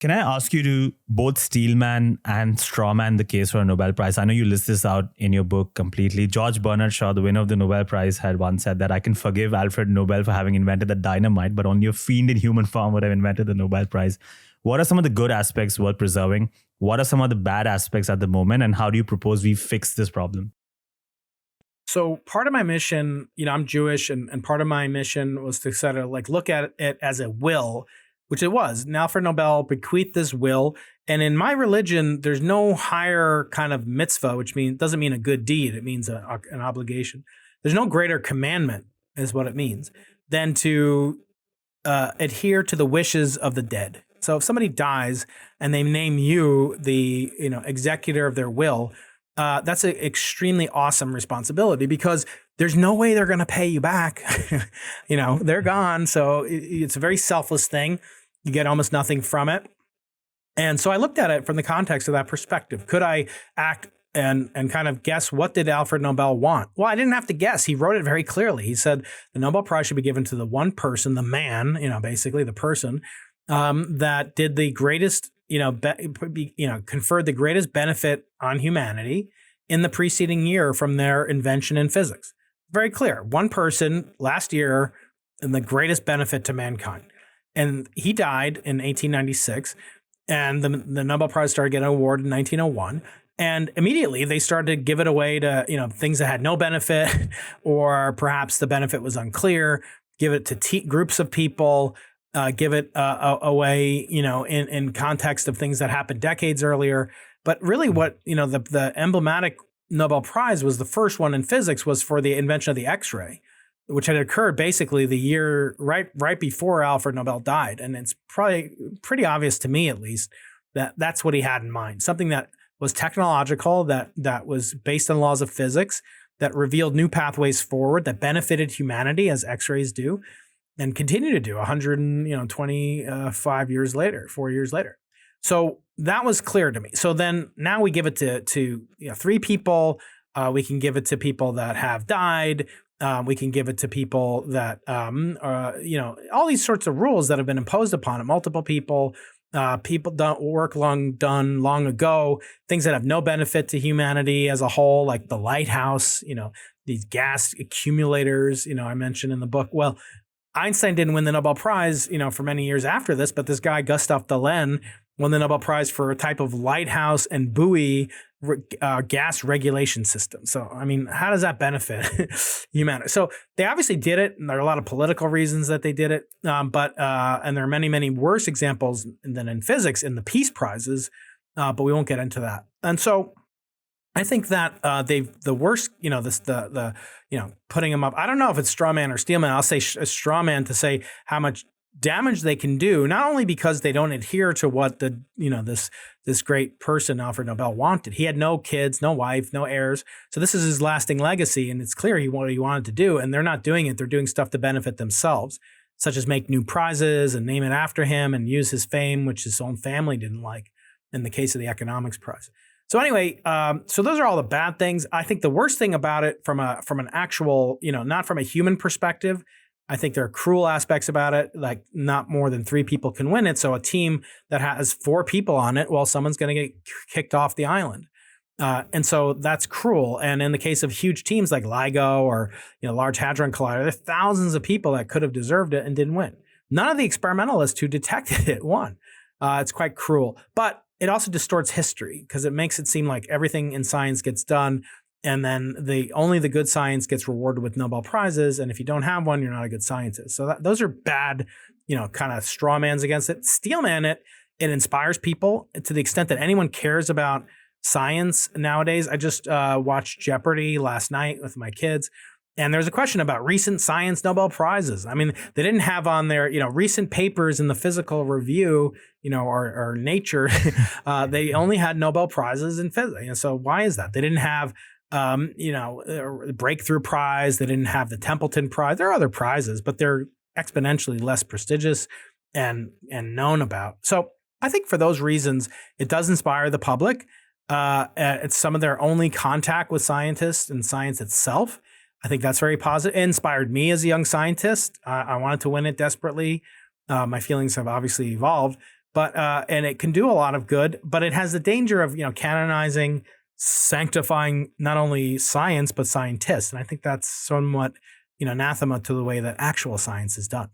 Can I ask you to both steelman and strawman the case for a Nobel Prize? I know you list this out in your book completely. George Bernard Shaw, the winner of the Nobel Prize, had once said that I can forgive Alfred Nobel for having invented the dynamite, but only a fiend in human form would have invented the Nobel Prize. What are some of the good aspects worth preserving? What are some of the bad aspects at the moment? And how do you propose we fix this problem? So part of my mission, I'm Jewish, and part of my mission was to sort of look at it as a will, which it was. And Alfred Nobel bequeathed this will. And in my religion, there's no higher kind of mitzvah, which doesn't mean a good deed. It means an obligation. There's no greater commandment, is what it means, than to adhere to the wishes of the dead. So if somebody dies and they name you the executor of their will, that's an extremely awesome responsibility, because there's no way they're going to pay you back. They're gone. So it's a very selfless thing. You get almost nothing from it. And so I looked at it from the context of that perspective. Could I act and kind of guess, what did Alfred Nobel want? Well, I didn't have to guess. He wrote it very clearly. He said the Nobel Prize should be given to the one person, the man, basically the person that did the greatest, conferred the greatest benefit on humanity in the preceding year from their invention in physics. Very clear. One person last year and the greatest benefit to mankind. And he died in 1896, and the Nobel Prize started getting awarded in 1901. And immediately they started to give it away to, things that had no benefit, or perhaps the benefit was unclear, give it to groups of people, give it away, in context of things that happened decades earlier. But really what, the emblematic Nobel Prize was, the first one in physics, was for the invention of the X-ray, which had occurred basically the year right before Alfred Nobel died. And it's probably pretty obvious to me, at least, that that's what he had in mind. Something that was technological, that was based on laws of physics, that revealed new pathways forward, that benefited humanity, as X-rays do, and continue to do 125 years later, 4 years later. So that was clear to me. So then now we give it to three people. We can give it to people that have died. We can give it to people that, all these sorts of rules that have been imposed upon it. Multiple people, people done long ago, things that have no benefit to humanity as a whole, like the lighthouse, these gas accumulators, I mentioned in the book. Well, Einstein didn't win the Nobel Prize, for many years after this, but this guy, Gustav Dalén, won the Nobel Prize for a type of lighthouse and buoy gas regulation system. So, how does that benefit humanity? So they obviously did it, and there are a lot of political reasons that they did it. But there are many, many worse examples than in physics in the peace prizes, but we won't get into that. And so I think that the worst, putting them up. I don't know if it's straw man or steel man. I'll say a straw man to say how much damage they can do, not only because they don't adhere to what this great person, Alfred Nobel, wanted. He had no kids, no wife, no heirs. So this is his lasting legacy, and it's clear what he wanted to do, and they're not doing it. They're doing stuff to benefit themselves, such as make new prizes and name it after him and use his fame, which his own family didn't like, in the case of the economics prize. So anyway, so those are all the bad things. I think the worst thing about it from an actual, not from a human perspective, I think there are cruel aspects about it, like not more than three people can win it. So a team that has four people on it, well, someone's going to get kicked off the island. And so that's cruel. And in the case of huge teams like LIGO or Large Hadron Collider, there are thousands of people that could have deserved it and didn't win. None of the experimentalists who detected it won. It's quite cruel. But it also distorts history, because it makes it seem like everything in science gets done, and then only the good science gets rewarded with Nobel Prizes. And if you don't have one, you're not a good scientist. So those are bad, kind of straw mans against it. Steel man it inspires people to the extent that anyone cares about science nowadays. I just watched Jeopardy last night with my kids, and there's a question about recent science Nobel Prizes. They didn't have on there, recent papers in the physical review, or Nature. They only had Nobel Prizes in physics. So why is that? They didn't have the Breakthrough Prize. They didn't have the Templeton Prize. There are other prizes, but they're exponentially less prestigious and known about. So I think for those reasons, it does inspire the public. It's some of their only contact with scientists and science itself. I think that's very positive. It inspired me as a young scientist. I wanted to win it desperately. My feelings have obviously evolved. but and it can do a lot of good, but it has the danger of canonizing, sanctifying not only science but scientists, and I think that's somewhat anathema to the way that actual science is done.